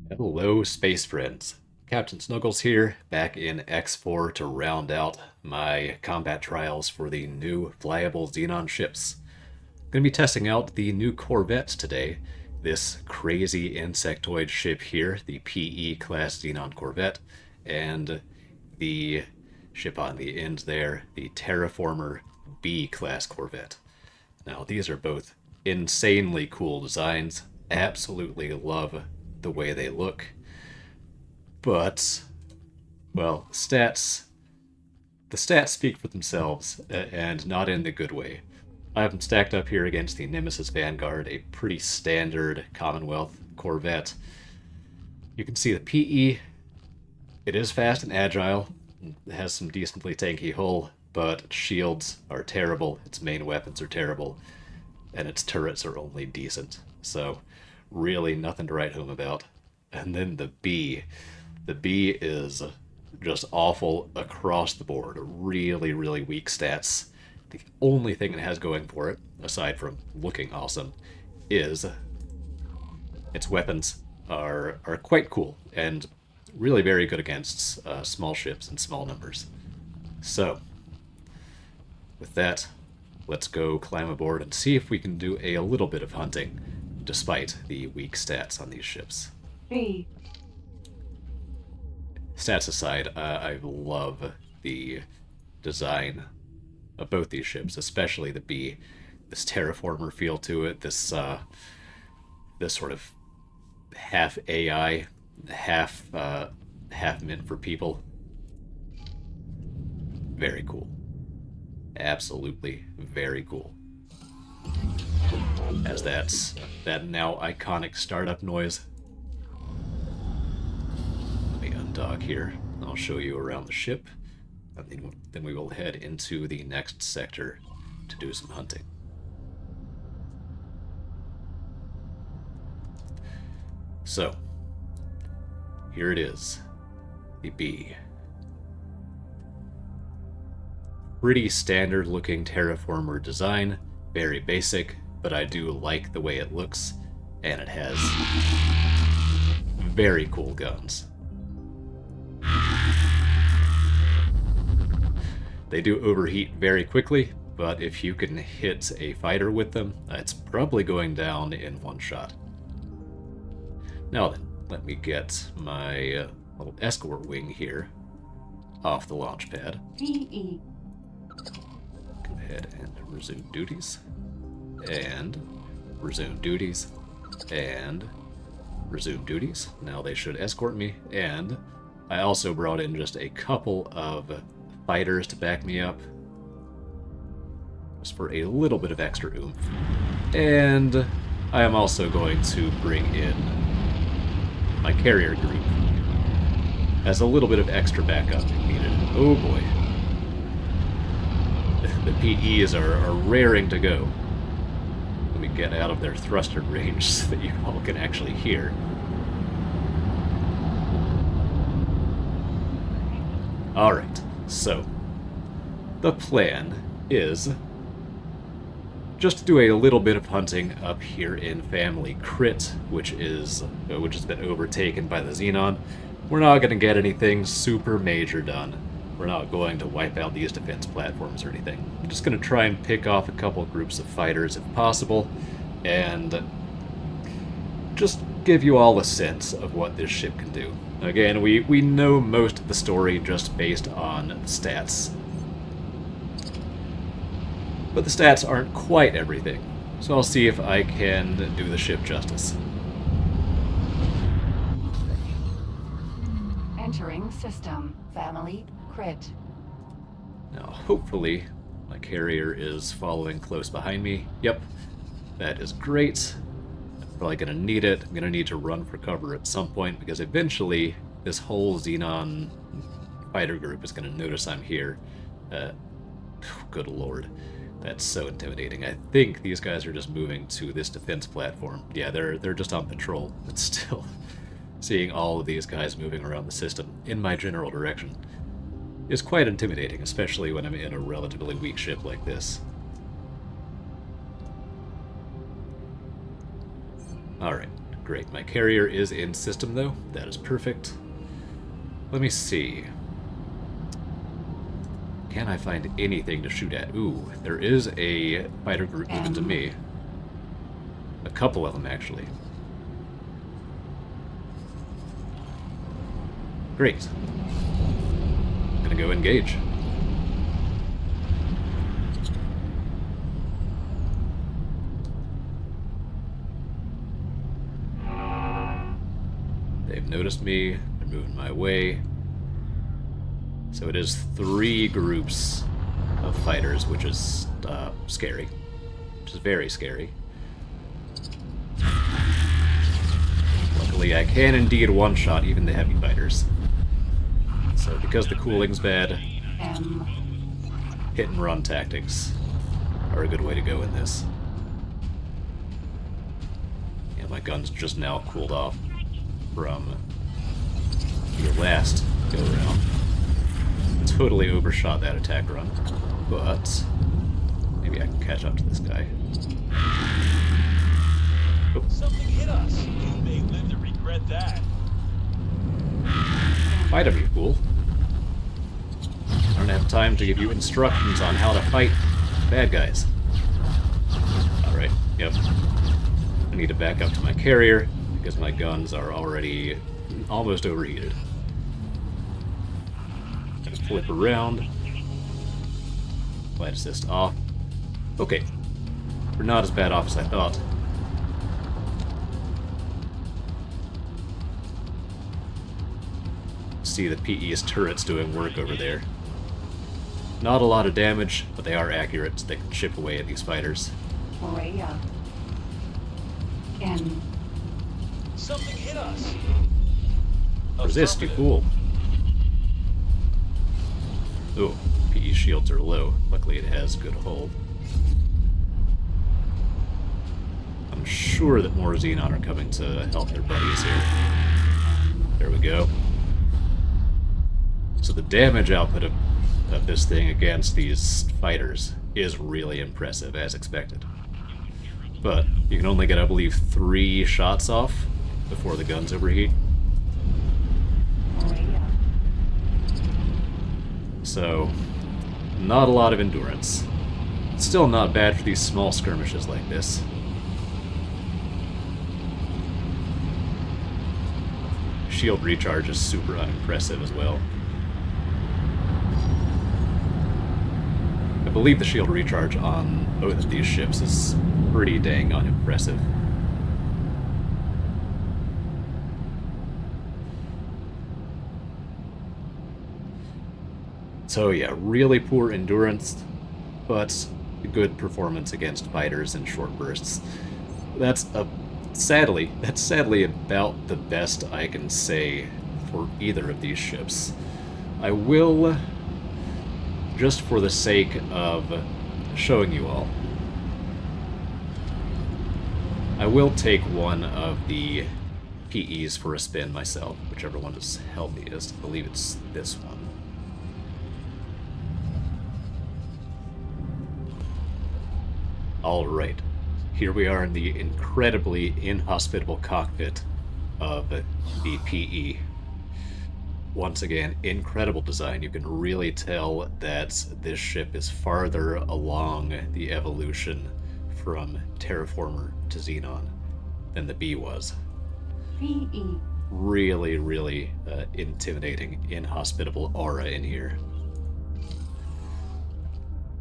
Hello, space friends. Captain Snuggles here, back in X4 to round out my combat trials for the new flyable Xenon ships. I'm going to be testing out the new corvettes today. This crazy insectoid ship here, the PE class Xenon corvette, and the ship on the end there, the Terraformer B class corvette. Now, these are both insanely cool designs. Absolutely love the way they look. But, well, the stats speak for themselves, and not in the good way. I have them stacked up here against the Nemesis Vanguard, a pretty standard Commonwealth Corvette. You can see the PE. It is fast and agile. It has some decently tanky hull, but its shields are terrible, its main weapons are terrible, and its turrets are only decent. So, really nothing to write home about. And then the B. The B is just awful across the board. Really, really weak stats. The only thing it has going for it, aside from looking awesome, is its weapons are quite cool and really very good against small ships and small numbers. So, with that, let's go climb aboard and see if we can do a little bit of hunting, despite the weak stats on these ships. B. Stats aside, I love the design of both these ships, especially the B. This terraformer feel to it, this sort of half AI, half meant for people. Very cool. Absolutely very cool. As that now iconic startup noise. Let me undock here. I'll show you around the ship, and then we will head into the next sector to do some hunting. So, here it is, the B. Pretty standard looking terraformer design, very basic, but I do like the way it looks, and it has very cool guns. They do overheat very quickly, but if you can hit a fighter with them, it's probably going down in one shot. Now then, let me get my little escort wing here off the launch pad. DE. Go ahead and resume duties. And resume duties. And resume duties. Now they should escort me. And I also brought in just a couple of fighters to back me up, just for a little bit of extra oomph. And I am also going to bring in my carrier group as a little bit of extra backup if needed. Oh boy. The PEs are raring to go. Let me get out of their thruster range so that you all can actually hear. Alright, so the plan is just to do a little bit of hunting up here in Family Crit, which has been overtaken by the Xenon. We're not going to get anything super major done. We're not going to wipe out these defense platforms or anything. I'm just going to try and pick off a couple groups of fighters if possible, and just give you all a sense of what this ship can do. Again, we know most of the story just based on the stats. But the stats aren't quite everything, so I'll see if I can do the ship justice. Entering system. Family Crit. Now, hopefully, my carrier is following close behind me. Yep, that is great. I'm probably going to need it. I'm going to need to run for cover at some point, because eventually this whole Xenon fighter group is going to notice I'm here. Good lord. That's so intimidating. I think these guys are just moving to this defense platform. Yeah, they're just on patrol, but still, seeing all of these guys moving around the system in my general direction is quite intimidating, especially when I'm in a relatively weak ship like this. Alright, Great, my carrier is in system though. That is perfect. Let me see. Can I find anything to shoot at? Ooh, there is a fighter group moving to me. A couple of them, actually. Great. I'm gonna go engage. They've noticed me. They're moving my way. So it is 3 groups of fighters, which is scary. Which is very scary. Luckily, I can indeed one-shot even the heavy fighters. So because the cooling's bad, hit-and-run tactics are a good way to go in this. Yeah, my gun's just now cooled off from your last go-around. Totally overshot that attack run, but maybe I can catch up to this guy. Oh. Something hit us. You may live to regret that. Fight him, you fool. I don't have time to give you instructions on how to fight bad guys. Alright, yep. I need to back up to my carrier because my guns are already almost overheated. Flip around. Flight assist off. Okay. We're not as bad off as I thought. See the PE's turrets doing work over there. Not a lot of damage, but they are accurate, so they can chip away at these fighters. Maria. N. Something hit us. Resist, you fool. Oh, PE shields are low. Luckily it has good hold. I'm sure that more Xenon are coming to help their buddies here. There we go. So the damage output of this thing against these fighters is really impressive, as expected. But you can only get, I believe, 3 shots off before the guns overheat. So, not a lot of endurance. Still not bad for these small skirmishes like this. Shield recharge is super unimpressive as well. I believe the shield recharge on both of these ships is pretty dang unimpressive. So yeah, really poor endurance, but good performance against fighters in short bursts. That's sadly about the best I can say for either of these ships. I will, just for the sake of showing you all, I will take one of the PEs for a spin myself, whichever one is healthiest. I believe it's this one. Alright, here we are in the incredibly inhospitable cockpit of the PE. Once again, incredible design. You can really tell that this ship is farther along the evolution from Terraformer to Xenon than the B was. PE. Really, really intimidating, inhospitable aura in here.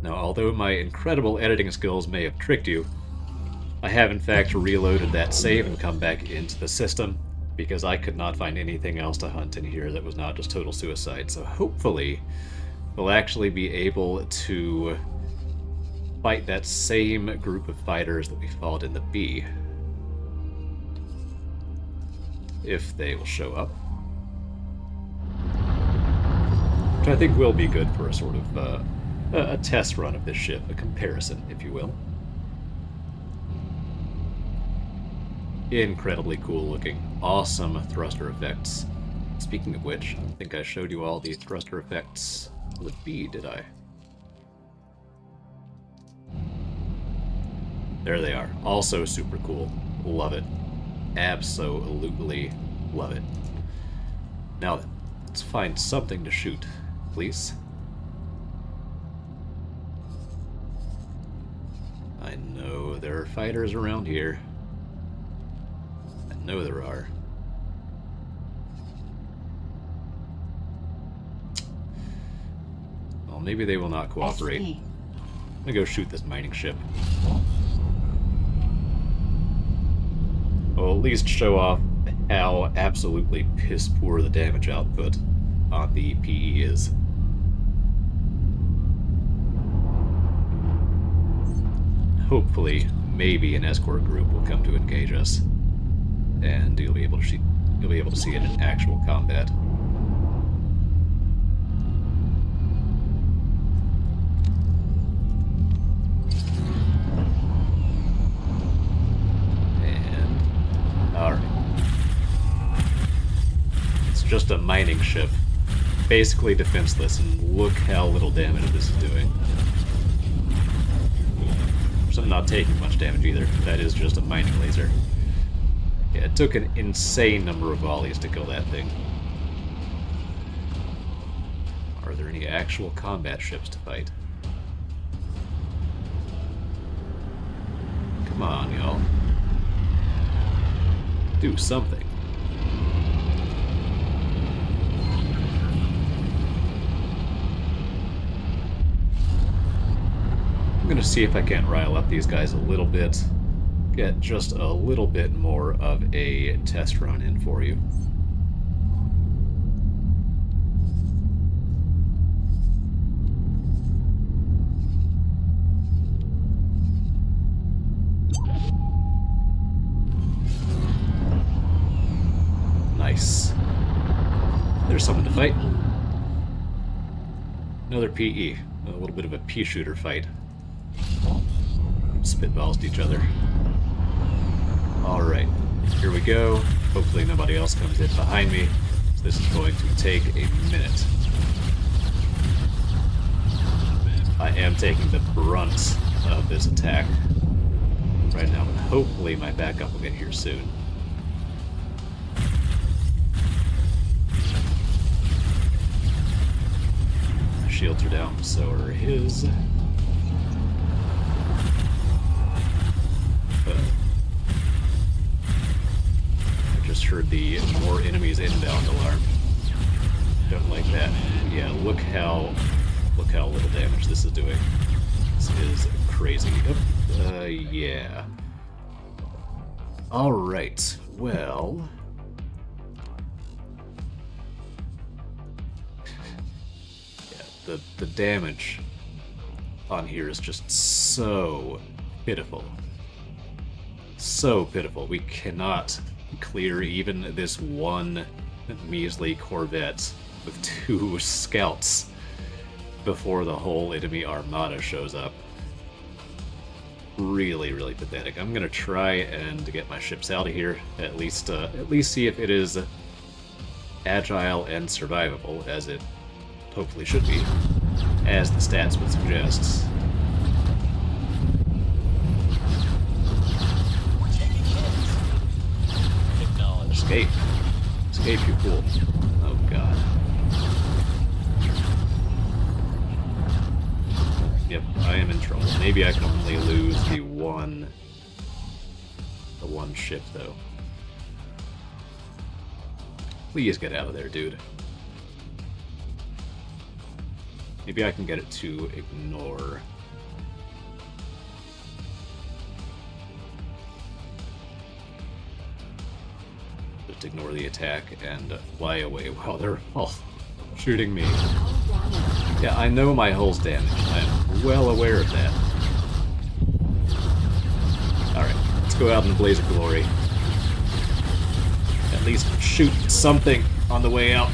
Now, although my incredible editing skills may have tricked you, I have in fact reloaded that save and come back into the system, because I could not find anything else to hunt in here that was not just total suicide. So hopefully, we'll actually be able to fight that same group of fighters that we fought in the B. If they will show up. Which I think will be good for a sort of a test run of this ship, a comparison, if you will. Incredibly cool looking, awesome thruster effects. Speaking of which, I don't think I showed you all the thruster effects with B, did I? There they are. Also super cool. Love it. absolutely love it. Now, let's find something to shoot, please. I know there are fighters around here. I know there are. Well, maybe they will not cooperate. SP. I'm gonna go shoot this mining ship. I'll at least show off how absolutely piss poor the damage output on the PE is. Hopefully, maybe an escort group will come to engage us, and you'll be able to see it in actual combat. Just a mining ship, basically defenseless, and look how little damage this is doing. So I'm not taking much damage either. That is just a mining laser. Yeah, it took an insane number of volleys to kill that thing. Are there any actual combat ships to fight? Come on, y'all. Do something. I'm gonna see if I can't rile up these guys a little bit. Get just a little bit more of a test run in for you. Nice. There's someone to fight. Another PE. A little bit of a pea shooter fight. Spitballs to each other. Alright, here we go. Hopefully nobody else comes in behind me. So this is going to take a minute. I am taking the brunt of this attack right now, but hopefully my backup will get here soon. My shields are down, so are his. I just heard the more enemies inbound alarm. Don't like that. Yeah, look how little damage this is doing. This is crazy. Yeah. Alright, well... yeah, the damage on here is just so pitiful. So pitiful. We cannot clear even this one measly corvette with 2 scouts before the whole enemy armada shows up. Really, really pathetic. I'm gonna try and get my ships out of here. At least see if it is agile and survivable, as it hopefully should be, as the stats would suggest. Escape. Escape, you fool. Oh, God. Yep, I am in trouble. Maybe I can only lose the one ship, though. Please get out of there, dude. Maybe I can get it to ignore. Just ignore the attack and fly away while they're all shooting me. Yeah, I know my hull's damaged. I'm well aware of that. Alright, let's go out in a blaze of glory. At least shoot something on the way out.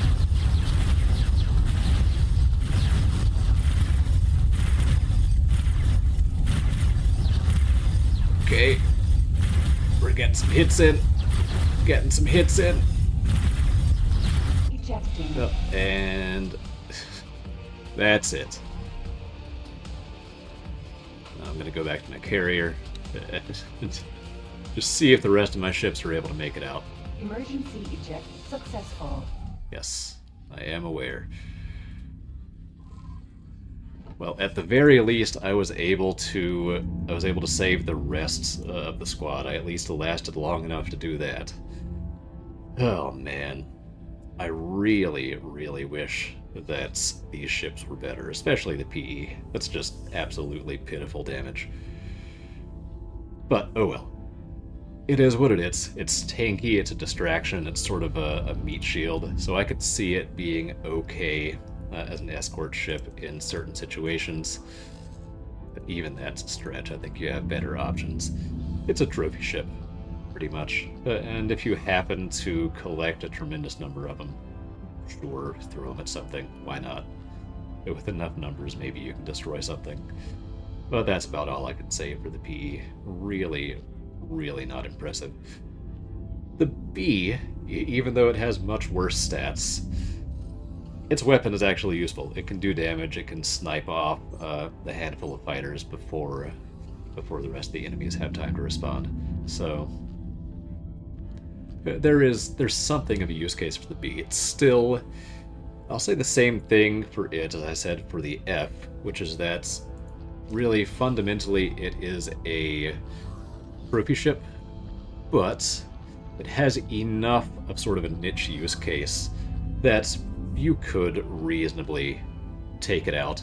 Okay. We're getting some hits in. Getting some hits in. Ejecting. Oh, and that's it. I'm gonna go back to my carrier. Just see if the rest of my ships are able to make it out. Emergency eject successful. Yes, I am aware. Well, at the very least, I was able to save the rest of the squad. I at least lasted long enough to do that. Oh man, I really, really wish that these ships were better, especially the PE. That's just absolutely pitiful damage. But oh well. It is what it is. It's tanky, it's a distraction, it's sort of a meat shield, so I could see it being okay as an escort ship in certain situations. But even that's a stretch. I think you have better options. It's a trophy ship, pretty much. And if you happen to collect a tremendous number of them, sure, throw them at something. Why not? But with enough numbers, maybe you can destroy something. But that's about all I can say for the PE. Really, really not impressive. The B, even though it has much worse stats, its weapon is actually useful. It can do damage, it can snipe off the handful of fighters before the rest of the enemies have time to respond. So there's something of a use case for the B. It's still, I'll say the same thing for it as I said for the F, which is that really fundamentally it is a trophy ship, but it has enough of sort of a niche use case that you could reasonably take it out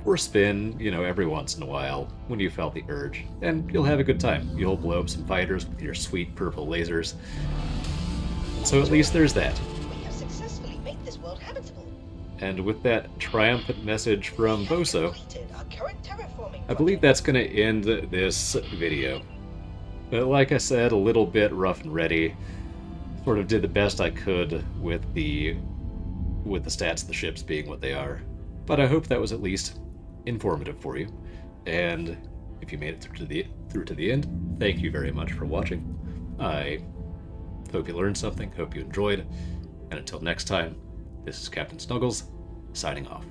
for a spin, every once in a while when you felt the urge, and you'll have a good time. You'll blow up some fighters with your sweet purple lasers. So at least there's that. We have successfully made this world habitable. And with that triumphant message from Boso, Completed our current terraforming I believe project. that's going to end this video. But like I said, a little bit rough and ready. Sort of did the best I could with the stats of the ships being what they are. But I hope that was at least informative for you. And if you made it through to the end, thank you very much for watching. I hope you learned something, hope you enjoyed, and until next time, this is Captain Snuggles, signing off.